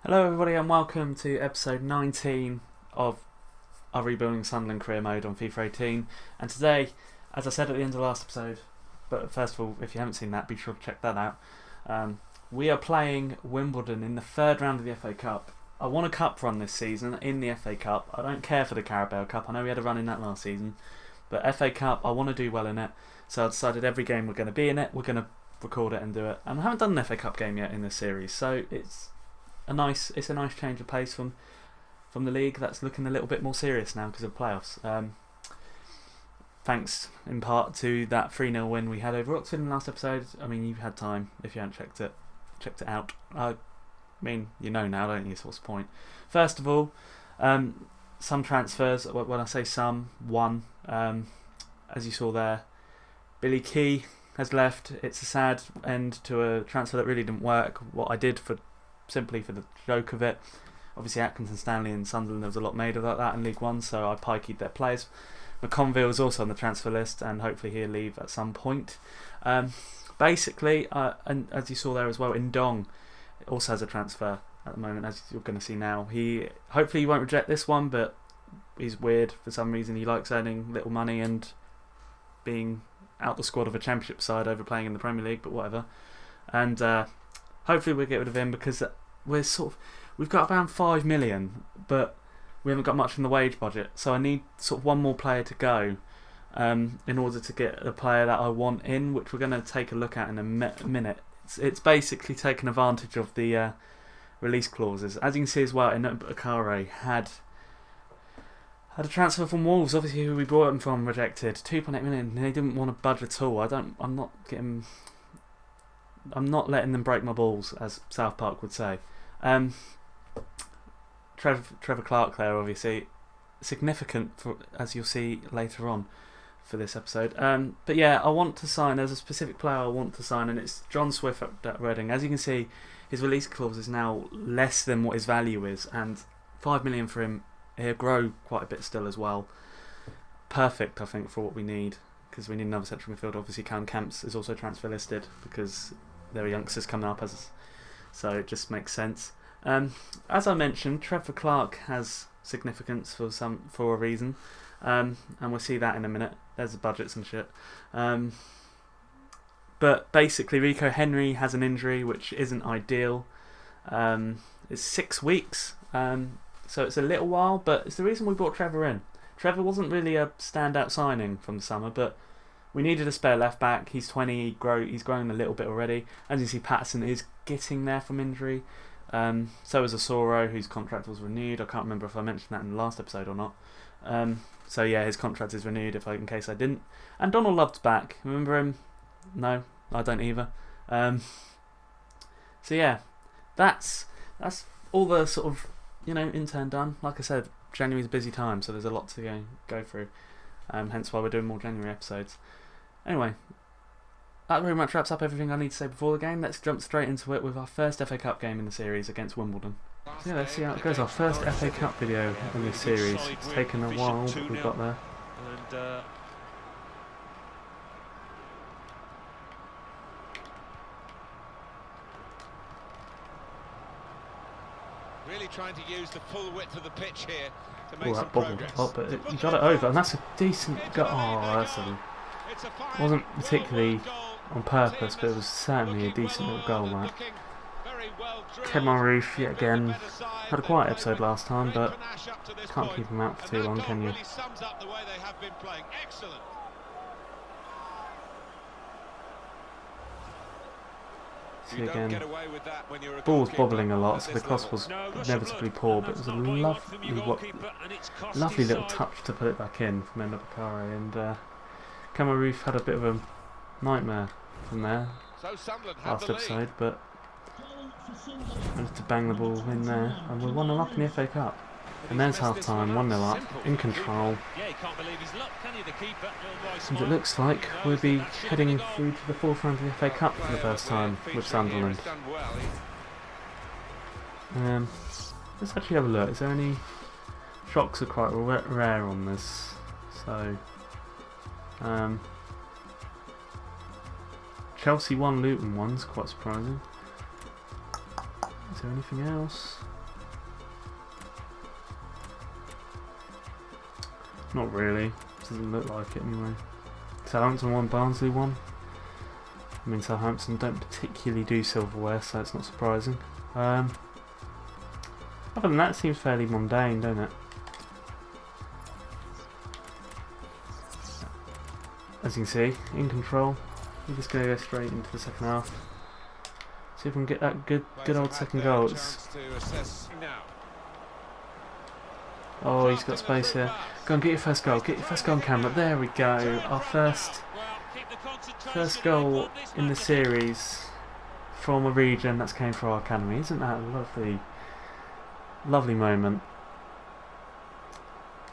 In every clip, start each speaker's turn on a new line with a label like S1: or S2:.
S1: Hello everybody and welcome to episode 19 of our Rebuilding Sunderland career mode on FIFA 18. And today, as I said at the end of the last episode, but first of all, if you haven't seen that, be sure to check that out. We are playing Wimbledon in the third round of the FA Cup. I want a cup run this season in the FA Cup. I don't care for the Carabao Cup. I know we had a run in that last season. But FA Cup, I want to do well in it. So I decided every game we're going to be in it, we're going to record it and do it. And I haven't done an FA Cup game yet in this series, so it's a nice change of pace from the league that's looking a little bit more serious now because of playoffs. Thanks in part to that 3-0 win we had over Oxford in the last episode. I mean, you've had time if you haven't checked it out. I mean, you know now, don't you? So what's the point? First of all, some transfers. When I say some, one. As you saw there, Billy Key has left. It's a sad end to a transfer that really didn't work. What I did simply for the joke of it. Obviously Atkinson, Stanley and Sunderland, there was a lot made about that in League One, so I pikeyed their players. McConville is also on the transfer list and hopefully he'll leave at some point. Basically, and as you saw there as well, Ndong also has a transfer at the moment, as you're going to see now. Hopefully he won't reject this one, but he's weird for some reason. He likes earning little money and being out the squad of a championship side over playing in the Premier League, but whatever. And hopefully we'll get rid of him because we've got around 5 million, but we haven't got much from the wage budget. So I need sort of one more player to go in order to get a player that I want in, which we're going to take a look at in a minute. It's basically taken advantage of the release clauses. As you can see as well, Akare had a transfer from Wolves, obviously who we brought him from, rejected. 2.8 million, and they didn't want to budge at all. I'm not letting them break my balls, as South Park would say. Trevor Clark there, obviously significant for, as you'll see later on for this episode. But yeah, I want to sign. There's a specific player I want to sign, and it's John Swift at Reading. As you can see, his release clause is now less than what his value is, and 5 million for him. He'll grow quite a bit still as well. Perfect, I think, for what we need, because we need another central midfielder. Obviously, Callum Camps is also transfer listed because there are youngsters coming up, so it just makes sense. As I mentioned, Trevor Clark has significance for a reason, and we'll see that in a minute. There's the budgets and shit. But basically, Rico Henry has an injury which isn't ideal. It's 6 weeks, so it's a little while, but it's the reason we brought Trevor in. Trevor wasn't really a standout signing from the summer, but we needed a spare left back. He's 20, he's grown a little bit already. As you see, Patterson is getting there from injury. So is Asoro, whose contract was renewed. I can't remember if I mentioned that in the last episode or not. So yeah, his contract is renewed in case I didn't. And Donald Love's back. Remember him? No, I don't either. So yeah, that's all the sort of intern done. Like I said, January's a busy time, so there's a lot to go through. Hence why we're doing more January episodes. Anyway, that pretty much wraps up everything I need to say before the game. Let's jump straight into it with our first FA Cup game in the series against Wimbledon. So yeah, let's see how it goes. Our first FA Cup video in this series. It's taken a while, but we got there.
S2: And, really trying to use the full width of the pitch here to make some progress.
S1: Oh, but he got it over, and that's a decent goal. Oh, wasn't particularly on purpose, but it was certainly a decent little goal, that. Kevin Roof, yet again, had a quiet episode last time, but can't keep him out for too long, can you? See again, ball was bobbling a lot, so the cross was inevitably poor, but it was a lovely little touch to put it back in from Bakare, and Camaroof had a bit of a nightmare from there last episode, but managed to bang the ball in there, and we're 1-0 up in the FA Cup. And there's half time, 1-0 up, in control. And it looks like we'll be heading through to the fourth round of the FA Cup for the first time with Sunderland. Let's actually have a look. Is there any shocks? Are quite rare on this, so Chelsea 1, Luton 1's quite surprising. Is there anything else? Not really. Doesn't look like it anyway. Southampton won, Barnsley won. I mean, Southampton don't particularly do silverware, so it's not surprising. Other than that, it seems fairly mundane, don't it? As you can see, in control. We're just going to go straight into the second half. See if we can get that good old second goal. Oh, he's got space here. Go and get your first goal. Get your first goal on camera. There we go. Our first goal in the series from a region that's came for our academy. Isn't that a lovely moment?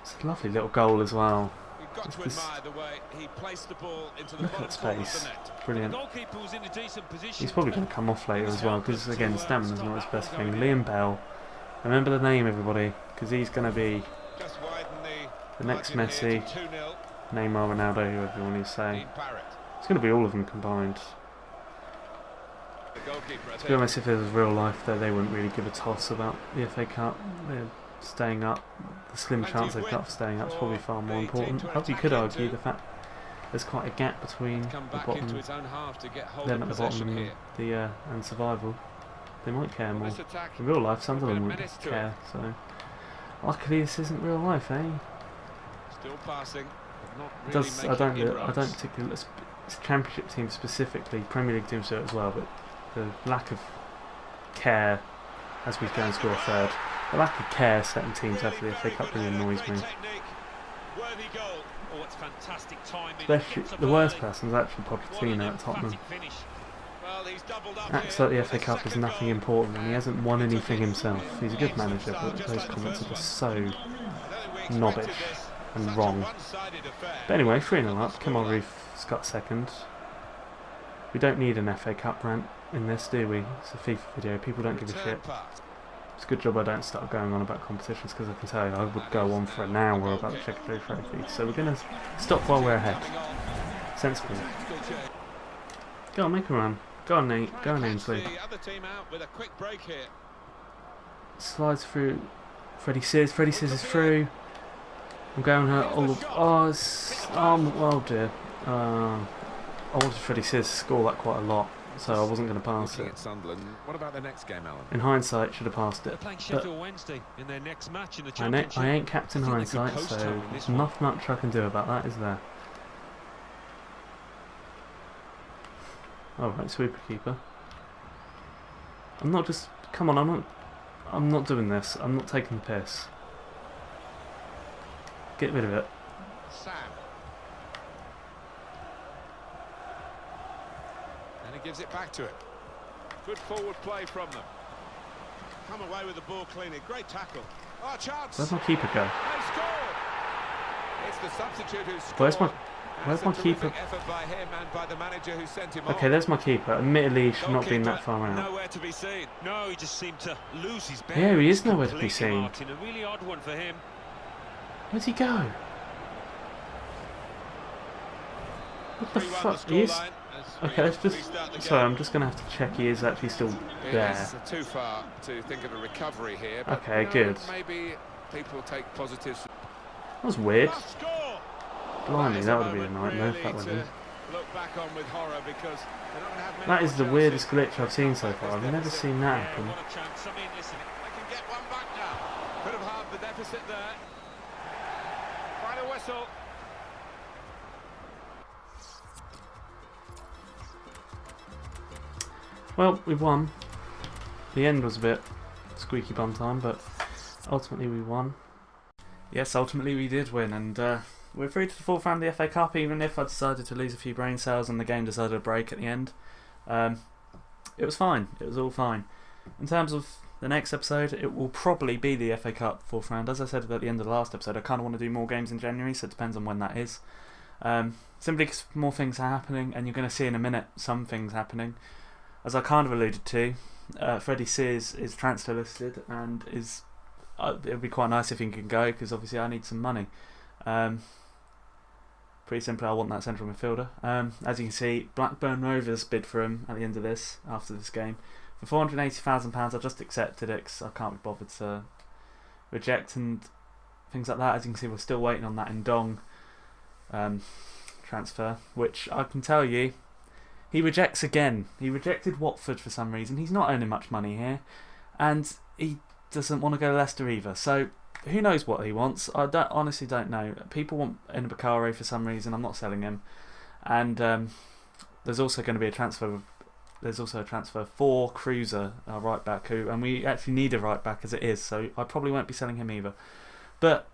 S1: It's a lovely little goal as well. Look at that space. Brilliant. He's probably going to come off later as well because, again, stamina's not his best thing. Liam Bell. Remember the name, everybody, because he's going to be the next Messi, Neymar, Ronaldo, whoever you want to say. It's going to be all of them combined. To be honest, if it was real life, though, they wouldn't really give a toss about the FA Cup. They're staying up. The slim chance they've got for staying up is probably far more important. However, you could argue the fact there's quite a gap between the bottom, them at the bottom, and survival. They might care more. In real life, Sunderland wouldn't care. So, luckily, this isn't real life, eh?
S2: Still passing.
S1: It does. I don't particularly. It's Championship teams specifically, Premier League teams do it as well, but the lack of care as we go and score a third, the lack of care certain teams have for the FA Cup really annoys me. Especially the worst person is actually Pochettino at Tottenham. Acts like the FA Cup is nothing important and he hasn't won anything himself. He's a good manager, but those comments are just so knobbish and wrong. But anyway, 3-0 up. Come on, Ruth's got second. We don't need an FA Cup rant in this, do we? It's a FIFA video. People don't give a shit. It's a good job I don't start going on about competitions because I can tell you I would go on for an hour about the Secretary Trophy. So we're going to stop while we're ahead. Sensible. Go on, make a run. Go on, Nate. Go on, Ainsley. Slides through. Freddie Sears. Freddie Sears is through. I'm going her all of. Oh dear. I wanted Freddie Sears to score that quite a lot, so I wasn't going to pass it.
S2: What about the next game, Alan?
S1: In hindsight, should have passed it. But I ain't Captain Hindsight, so there's not much I can do about that, is there? Alright, sweeper keeper. I'm not just... Come on, I'm not doing this. I'm not taking the piss. Get rid of it.
S2: Sam. And he gives it back to it. Good forward play from them. Come away with the ball cleanly. Great tackle. Oh, chance.
S1: Where's my keeper go?
S2: They score. It's the substitute who scored.
S1: Where's my keeper?
S2: By him and by the manager who sent him
S1: okay, there's my keeper. Admittedly, he should not have been that far out.
S3: Nowhere to be seen. No, he just seemed to lose his bearings.
S1: Yeah, he is nowhere to be seen.
S3: Martin, a really odd one for him.
S1: Where's he go? What the fuck? He is... Okay, let's just... Sorry, I'm just going to have to check he is actually still there.
S2: It's too far to think of a recovery here. But
S1: okay, good.
S2: Maybe people take positives.
S1: That was weird. Blimey, that would have been a nightmare if that went in. That is the weirdest glitch I've seen so far. I've never seen that happen.
S2: Could have halved the deficit there. Final whistle.
S1: Well, we won. The end was a bit squeaky bum time, but ultimately we won. Yes, ultimately we did win, and we're through to the fourth round of the FA Cup, even if I decided to lose a few brain cells and the game decided to break at the end. It was fine. It was all fine. In terms of the next episode, it will probably be the FA Cup fourth round. As I said at the end of the last episode, I kind of want to do more games in January, so it depends on when that is. Simply because more things are happening, and you're going to see in a minute some things happening. As I kind of alluded to, Freddie Sears is transfer listed, and is it would be quite nice if he can go, because obviously I need some money. Pretty simply, I want that central midfielder. As you can see, Blackburn Rovers bid for him at the end of this, after this game, for £480,000. I just accepted it because I can't be bothered to reject, and things like that. As you can see, we're still waiting on that Ndong transfer, which I can tell you, he rejects again. He rejected Watford for some reason. He's not earning much money here, and he doesn't want to go to Leicester either. So who knows what he wants? I honestly don't know. People want Bakare for some reason. I'm not selling him, and there's also going to be a transfer. There's also a transfer for Cruiser, our right back, and we actually need a right back as it is. So I probably won't be selling him either. But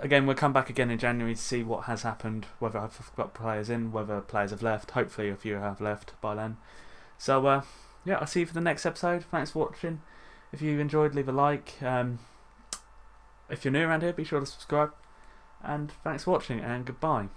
S1: again, we'll come back again in January to see what has happened, whether I've got players in, whether players have left. Hopefully a few have left by then. So yeah, I'll see you for the next episode. Thanks for watching. If you enjoyed, leave a like. If you're new around here, be sure to subscribe. And thanks for watching, and goodbye.